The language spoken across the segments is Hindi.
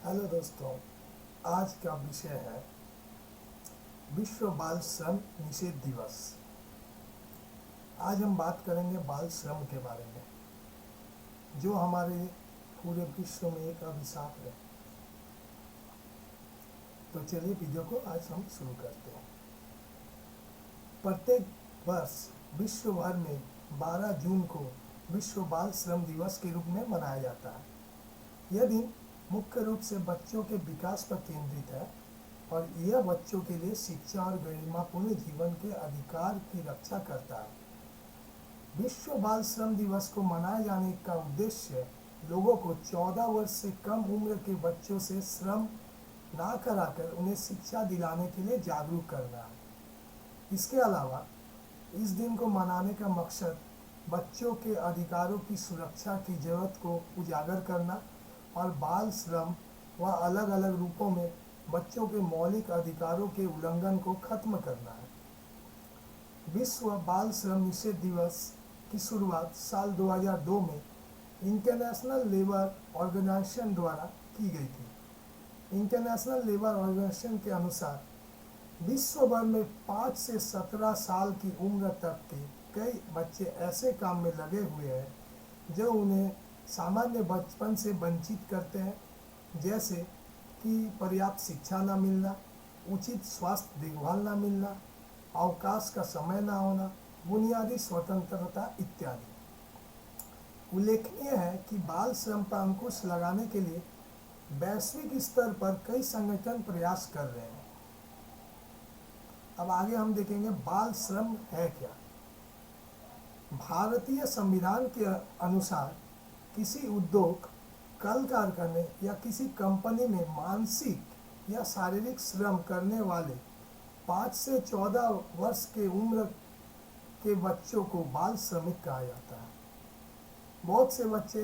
हेलो दोस्तों, आज का विषय है विश्व बाल श्रम निषेध दिवस। आज हम बात करेंगे बाल श्रम के बारे में, जो हमारे पूरे विश्व में एक अभिशाप है। तो चलिए वीडियो को आज हम शुरू करते हैं। प्रत्येक वर्ष विश्व भर में 12 जून को विश्व बाल श्रम दिवस के रूप में मनाया जाता है। यह दिन मुख्य रूप से बच्चों के विकास पर केंद्रित है और यह बच्चों के लिए शिक्षा और गरिमापूर्ण जीवन के अधिकार की रक्षा करता है। विश्व बाल श्रम दिवस को मनाए जाने का उद्देश्य लोगों को 14 वर्ष से कम उम्र के बच्चों से श्रम ना कराकर उन्हें शिक्षा दिलाने के लिए जागरूक करना है। इसके अलावा इस दिन को मनाने का मकसद बच्चों के अधिकारों की सुरक्षा की जरूरत को उजागर करना और बाल श्रम व अलग अलग रूपों में बच्चों के मौलिक अधिकारों के उल्लंघन को खत्म करना है। विश्व बाल श्रम निषेध दिवस की शुरुआत साल 2002 में इंटरनेशनल लेबर ऑर्गेनाइजेशन द्वारा की गई थी। इंटरनेशनल लेबर ऑर्गेनाइजेशन के अनुसार विश्व भर में 5 से 17 साल की उम्र तक के कई बच्चे ऐसे काम में लगे हुए हैं जो उन्हें सामान्य बचपन से वंचित करते हैं, जैसे कि पर्याप्त शिक्षा न मिलना, उचित स्वास्थ्य देखभाल न मिलना, अवकाश का समय न होना, बुनियादी स्वतंत्रता इत्यादि। उल्लेखनीय है कि बाल श्रम पर अंकुश लगाने के लिए वैश्विक स्तर पर कई संगठन प्रयास कर रहे हैं। अब आगे हम देखेंगे बाल श्रम है क्या। भारतीय संविधान के अनुसार किसी उद्योग, कल कारखाने या किसी कंपनी में मानसिक या शारीरिक श्रम करने वाले 5 से 14 वर्ष के उम्र के बच्चों को बाल श्रमिक कहा जाता है। बहुत से बच्चे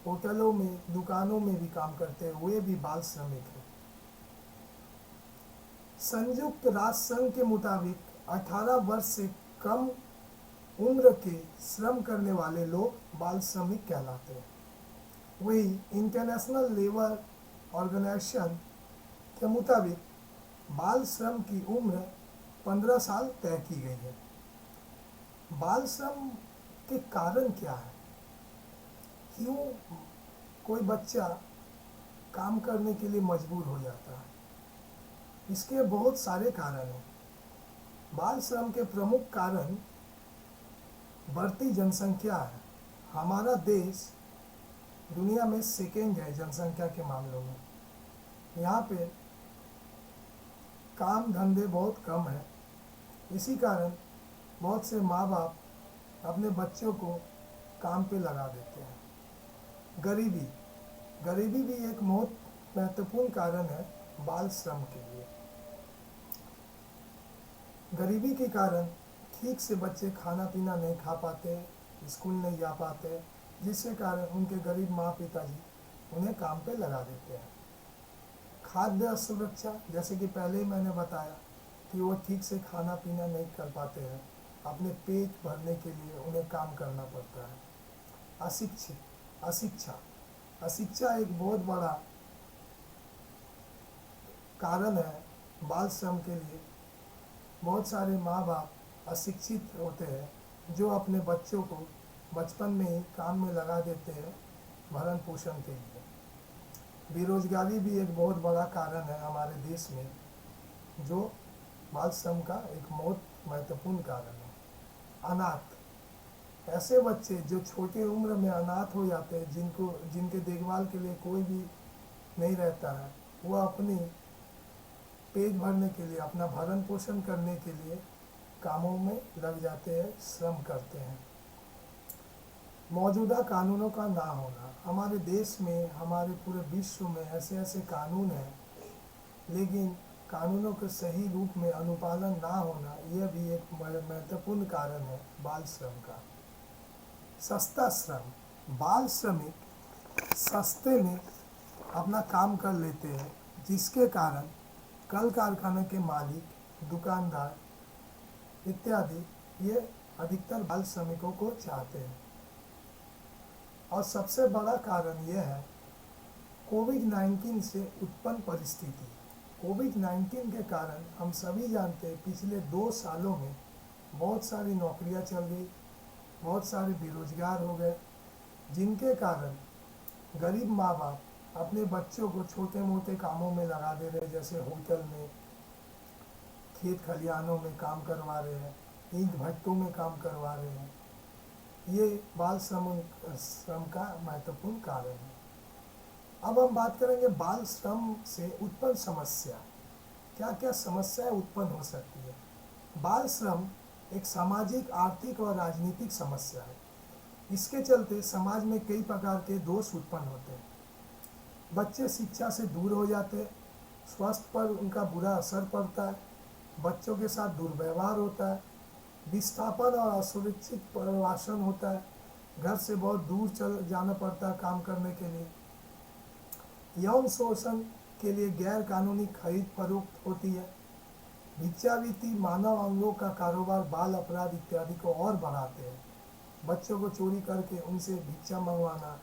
होटलों में, दुकानों में भी काम करते हैं, वे भी बाल श्रमिक हैं। संयुक्त राष्ट्र संघ के मुताबिक 18 वर्ष से कम उम्र के श्रम करने वाले लोग बाल श्रमिक कहलाते हैं। वही इंटरनेशनल लेबर ऑर्गेनाइजेशन के मुताबिक बाल श्रम की उम्र 15 साल तय की गई है। बाल श्रम के कारण क्या है? क्यों कोई बच्चा काम करने के लिए मजबूर हो जाता है? इसके बहुत सारे कारण हैं। बाल श्रम के प्रमुख कारण बढ़ती जनसंख्या है। हमारा देश दुनिया में सेकेंड है जनसंख्या के मामलों में। यहाँ पे काम धंधे बहुत कम है। इसी कारण बहुत से माँ बाप अपने बच्चों को काम पे लगा देते हैं। गरीबी भी एक बहुत महत्वपूर्ण कारण है बाल श्रम के लिए। गरीबी के कारण ठीक से बच्चे खाना पीना नहीं खा पाते, स्कूल नहीं जा पाते, जिसके कारण उनके गरीब माँ पिताजी उन्हें काम पे लगा देते हैं। खाद्य असुरक्षा, जैसे कि पहले ही मैंने बताया कि वो ठीक से खाना पीना नहीं कर पाते हैं, अपने पेट भरने के लिए उन्हें काम करना पड़ता है। अशिक्षा एक बहुत बड़ा कारण है बाल श्रम के लिए। बहुत सारे माँ बाप अशिक्षित होते हैं जो अपने बच्चों को बचपन में ही काम में लगा देते हैं भरण पोषण के लिए। बेरोजगारी भी एक बहुत बड़ा कारण है हमारे देश में, जो बाल श्रम का एक बहुत महत्वपूर्ण कारण है। अनाथ, ऐसे बच्चे जो छोटे उम्र में अनाथ हो जाते हैं, जिनके देखभाल के लिए कोई भी नहीं रहता है, वो अपनी पेट भरने के लिए, अपना भरण पोषण करने के लिए कामों में लग जाते हैं, श्रम करते हैं। मौजूदा कानूनों का ना होना। हमारे देश में, हमारे पूरे विश्व में ऐसे कानून हैं, लेकिन कानूनों के सही रूप में अनुपालन ना होना, यह भी एक महत्वपूर्ण कारण है बाल श्रम का। सस्ता श्रम, बाल श्रमिक सस्ते में अपना काम कर लेते हैं, जिसके कारण कल कारखाने के मालिक, दुकानदार इत्यादि ये अधिकतर बाल श्रमिकों को चाहते हैं। और सबसे बड़ा कारण यह है कोविड-19 से उत्पन्न परिस्थिति। कोविड-19 के कारण हम सभी जानते हैं पिछले 2 सालों में बहुत सारी नौकरियां चल गई, बहुत सारे बेरोजगार हो गए, जिनके कारण गरीब माँ बाप अपने बच्चों को छोटे मोटे कामों में लगा दे रहे, जैसे होटल में, खेत खलिहानों में काम करवा रहे हैं, ईंट भट्टों में काम करवा रहे हैं। ये बाल श्रम का महत्वपूर्ण कारण है। अब हम बात करेंगे बाल श्रम से उत्पन्न समस्या। क्या क्या समस्याएं उत्पन्न हो सकती है। बाल श्रम एक सामाजिक, आर्थिक और राजनीतिक समस्या है। इसके चलते समाज में कई प्रकार के दोष उत्पन्न होते हैं। बच्चे शिक्षा से दूर हो जाते हैं, स्वास्थ्य पर उनका बुरा असर पड़ता है, बच्चों के साथ दुर्व्यवहार होता है, विस्थापन और असुरक्षित प्रवासन होता है, घर से बहुत दूर चल जाना पड़ता है काम करने के लिए, यौन शोषण के लिए गैर कानूनी खरीद फरोख्त होती है, भिक्षावृत्ति, मानव अंगों का कारोबार, बाल अपराध इत्यादि को और बढ़ाते हैं। बच्चों को चोरी करके उनसे भिक्षा मंगवाना,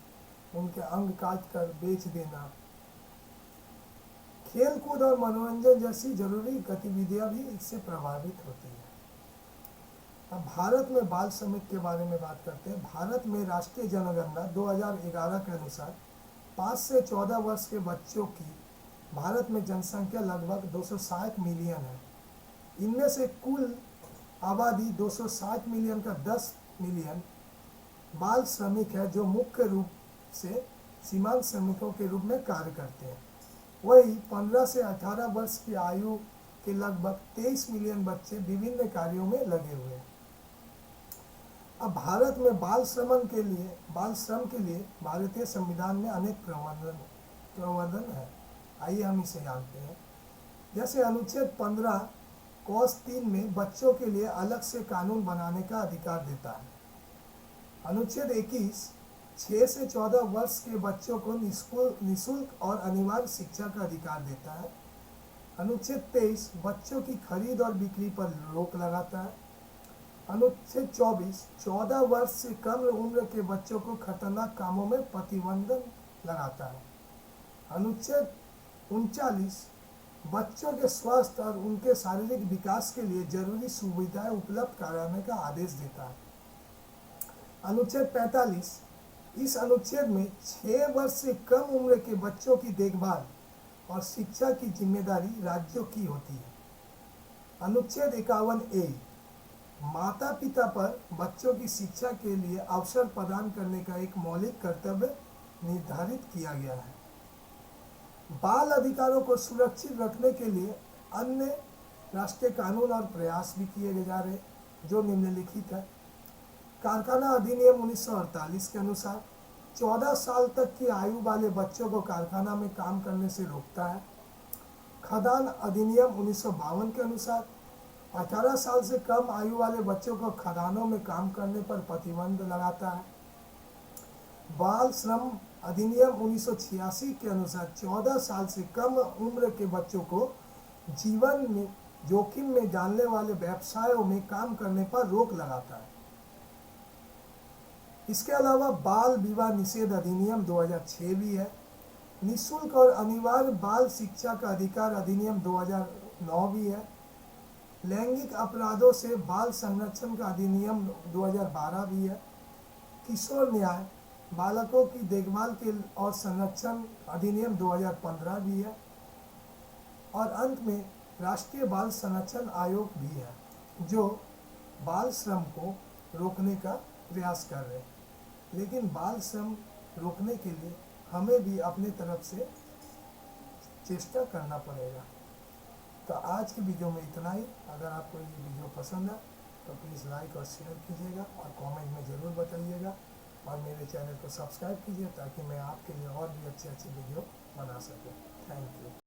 उनके अंग काट कर बेच देना, खेल कूद और मनोरंजन जैसी जरूरी गतिविधियां भी इससे प्रभावित होती है। अब भारत में बाल श्रम के बारे में बात करते हैं। भारत में राष्ट्रीय जनगणना 2011 के अनुसार 5 से 14 वर्ष के बच्चों की भारत में जनसंख्या लगभग 260 मिलियन है। इनमें से कुल आबादी 260 मिलियन का 10 मिलियन बाल श्रमिक है, जो मुख्य रूप से सीमांत श्रमिकों के रूप में कार्य करते हैं। वही 15 से 18 वर्ष की आयु के लगभग 23 मिलियन बच्चे विभिन्न कार्यों में लगे हुए हैं। अब भारत में बाल श्रम के लिए भारतीय संविधान में अनेक प्रावधान है। आइए हम इसे जानते हैं। जैसे अनुच्छेद 15 कोस 3 में बच्चों के लिए अलग से कानून बनाने का अधिकार देता है। अनुच्छेद 21 6 से 14 वर्ष के बच्चों को निःशुल्क और अनिवार्य शिक्षा का अधिकार देता है। अनुच्छेद 23 बच्चों की खरीद और बिक्री पर रोक लगाता है। अनुच्छेद 24 14 वर्ष से कम उम्र के बच्चों को खतरनाक कामों में प्रतिबंध लगाता है। अनुच्छेद 39 बच्चों के स्वास्थ्य और उनके शारीरिक विकास के लिए जरूरी सुविधाएं उपलब्ध कराने का आदेश देता है। अनुच्छेद 45 इस अनुच्छेद में 6 वर्ष से कम उम्र के बच्चों की देखभाल और शिक्षा की जिम्मेदारी राज्यों की होती है। अनुच्छेद 51A माता पिता पर बच्चों की शिक्षा के लिए अवसर प्रदान करने का एक मौलिक कर्तव्य निर्धारित किया गया है। बाल अधिकारों को सुरक्षित रखने के लिए अन्य राष्ट्रीय कानून और प्रयास भी किए जा रहे, जो निम्नलिखित है। कारखाना अधिनियम 1948 के अनुसार 14 साल तक की आयु वाले बच्चों को कारखाना में काम करने से रोकता है। खदान अधिनियम 1952 के अनुसार 18 साल से कम आयु वाले बच्चों को खदानों में काम करने पर प्रतिबंध लगाता है। बाल श्रम अधिनियम 1986 के अनुसार 14 साल से कम उम्र के बच्चों को जीवन में जोखिम में डालने वाले व्यवसायों में काम करने पर रोक लगाता है। इसके अलावा बाल विवाह निषेध अधिनियम 2006 भी है। निःशुल्क और अनिवार्य बाल शिक्षा का अधिकार अधिनियम 2009 भी है। लैंगिक अपराधों से बाल संरक्षण का अधिनियम 2012 भी है। किशोर न्याय, बालकों की देखभाल के और संरक्षण अधिनियम 2015 भी है। और अंत में राष्ट्रीय बाल संरक्षण आयोग भी है, जो बाल श्रम को रोकने का प्रयास कर रहे हैं। लेकिन बाल श्रम रोकने के लिए हमें भी अपनी तरफ से चेष्टा करना पड़ेगा। तो आज की वीडियो में इतना ही। अगर आपको ये वीडियो पसंद है तो प्लीज़ लाइक और शेयर कीजिएगा और कमेंट में ज़रूर बताइएगा, और मेरे चैनल को सब्सक्राइब कीजिए ताकि मैं आपके लिए और भी अच्छे वीडियो बना सकूं। Thank you.